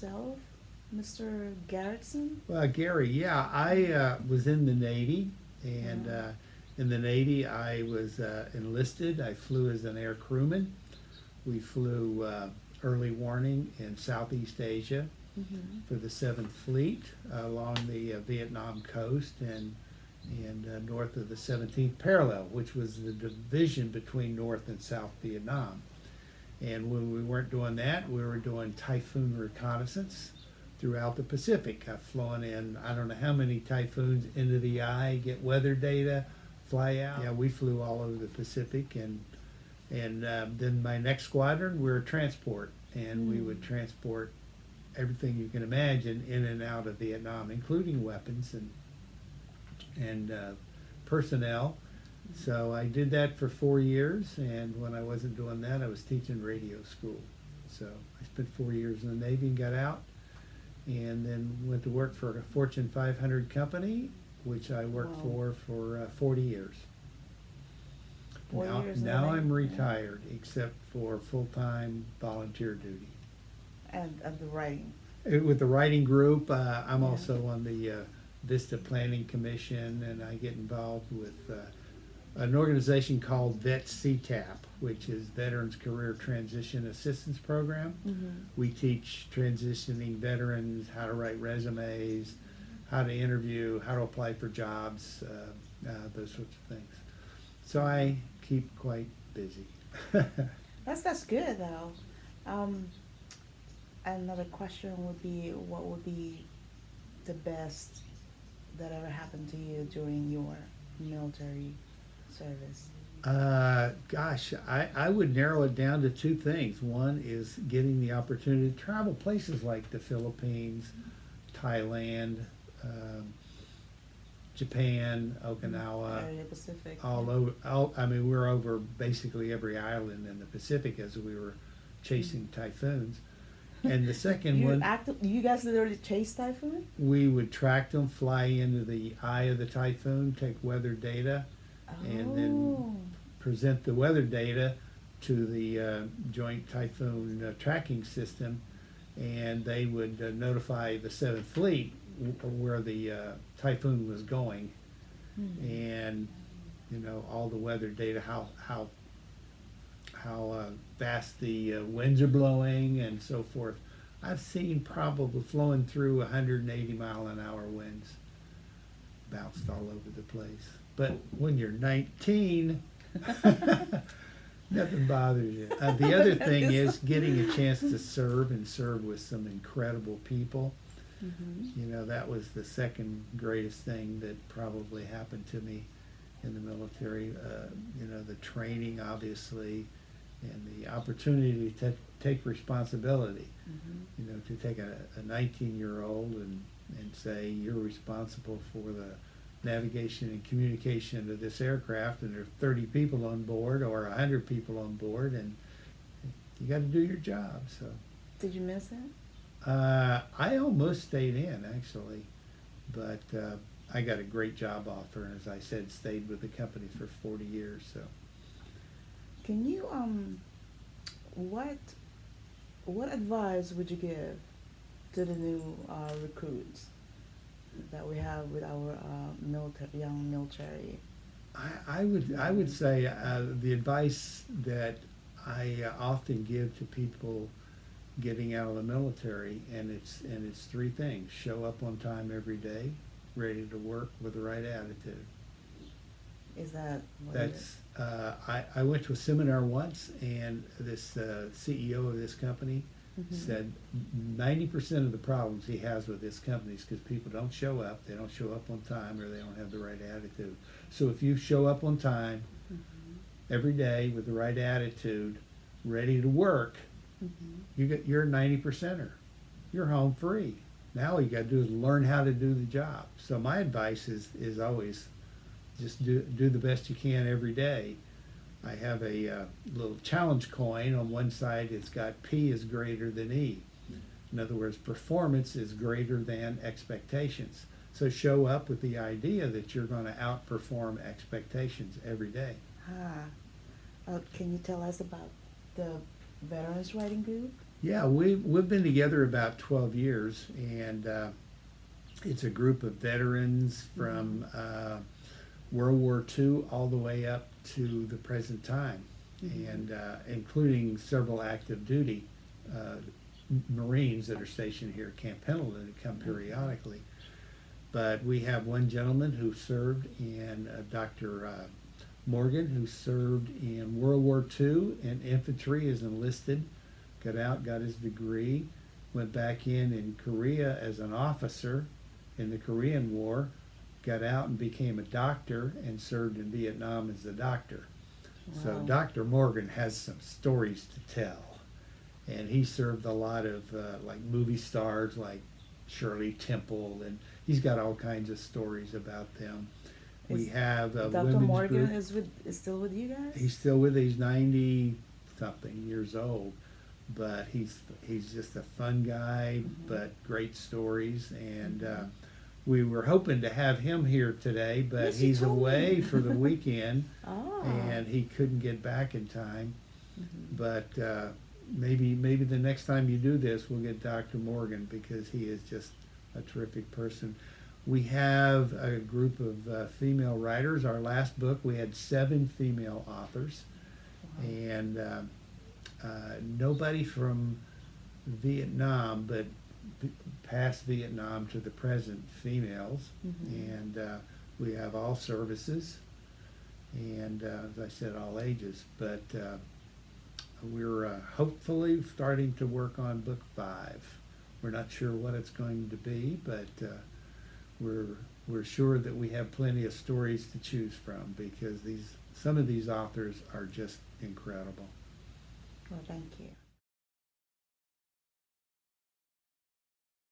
yourself, Mr. Garretson? Well, Gary, yeah, I was in the Navy, and Yeah. in the Navy, I was enlisted. I flew as an air crewman. We flew early warning in Southeast Asia Mm-hmm. for the Seventh Fleet along the Vietnam coast and north of the 17th parallel, which was the division between North and South Vietnam. And when we weren't doing that, we were doing typhoon reconnaissance throughout the Pacific. I've flown in I don't know how many typhoons into the eye, get weather data, fly out. Yeah, we flew all over the Pacific, and then my next squadron we were transport, and we would transport everything you can imagine in and out of Vietnam, including weapons and personnel. So I did that for 4 years, and when I wasn't doing that, I was teaching radio school. So I spent 4 years in the Navy and got out, and then went to work for a Fortune 500 company, which I worked Wow. for 40 years. 4 years in the Now I'm Navy, yeah. retired, except for full-time volunteer duty. And the writing. With the writing group, I'm Yeah. also on the Vista Planning Commission, and I get involved with an organization called VET CTAP, which is Veterans Career Transition Assistance Program. Mm-hmm. We teach transitioning veterans how to write resumes, how to interview, how to apply for jobs, those sorts of things. So I keep quite busy. That's good though. Um, Another question would be, what would be the best that ever happened to you during your military service? Gosh, I would narrow it down to two things. One is getting the opportunity to travel places like the Philippines, Thailand, Japan, Okinawa, Area Pacific. all over. I mean, we're over basically every island in the Pacific as we were chasing typhoons. And the second one, You guys literally chase typhoon? we would track them, fly into the eye of the typhoon, take weather data, and then Oh. present the weather data to the Joint Typhoon Tracking System, and they would notify the Seventh Fleet where the typhoon was going, and all the weather data, how fast the winds are blowing and so forth. I've seen probably flowing through 180 mile an hour winds, bounced all over the place. But when you're 19, nothing bothers you. The other thing is getting a chance to serve and serve with some incredible people. Mm-hmm. That was the second greatest thing that probably happened to me in the military. The training, obviously, and the opportunity to take responsibility. Mm-hmm. To take a 19-year-old and say you're responsible for the navigation and communication of this aircraft, and there are 30 people on board or 100 people on board, and you got to do your job. So Did you miss it? I almost stayed in, actually, but I got a great job offer, and as I said, stayed with the company for 40 years. So Can you what advice would you give to the new recruits that we have with our young military? I would say the advice that I often give to people getting out of the military, and it's three things: show up on time every day, ready to work with the right attitude. Is that what it is? That's I went to a seminar once, and this CEO of this company said 90% of the problems he has with this company is because people don't show up, they don't show up on time, or they don't have the right attitude. So if you show up on time every day with the right attitude, ready to work, you're a 90%er. You're home free. Now all you got to do is learn how to do the job. So my advice is always just do the best you can every day. I have a little challenge coin. On one side it's got P is greater than E. In other words, performance is greater than expectations. So show up with the idea that you're going to outperform expectations every day. Can you tell us about the Veterans Writing Group? Yeah, we've been together about 12 years, and it's a group of veterans from World War II all the way up to the present time, and including several active duty uh, Marines that are stationed here at Camp Pendleton that come periodically. But we have one gentleman who served in Dr. Morgan, who served in World War II in infantry, is enlisted, got out, got his degree, went back in Korea as an officer in the Korean War, got out and became a doctor and served in Vietnam as a doctor. So Wow. Dr. Morgan has some stories to tell, and he served a lot of like movie stars like Shirley Temple, and he's got all kinds of stories about them. We Is have a Dr. women's Morgan group. is still with you guys? He's still with. He's 90 something years old, but he's just a fun guy, but great stories. And we were hoping to have him here today, but Yes, you he's told away me. for the weekend, Oh. and he couldn't get back in time. Mhm. But maybe the next time you do this, we'll get Dr. Morgan, because he is just a terrific person. We have a group of female writers. Our last book, we had 7 female authors, and nobody from Vietnam, but past Vietnam to the present, females. And we have all services, and as I said, all ages. But we're hopefully starting to work on book 5. We're not sure what it's going to be, but we're sure that we have plenty of stories to choose from, because some of these authors are just incredible. Well, thank you.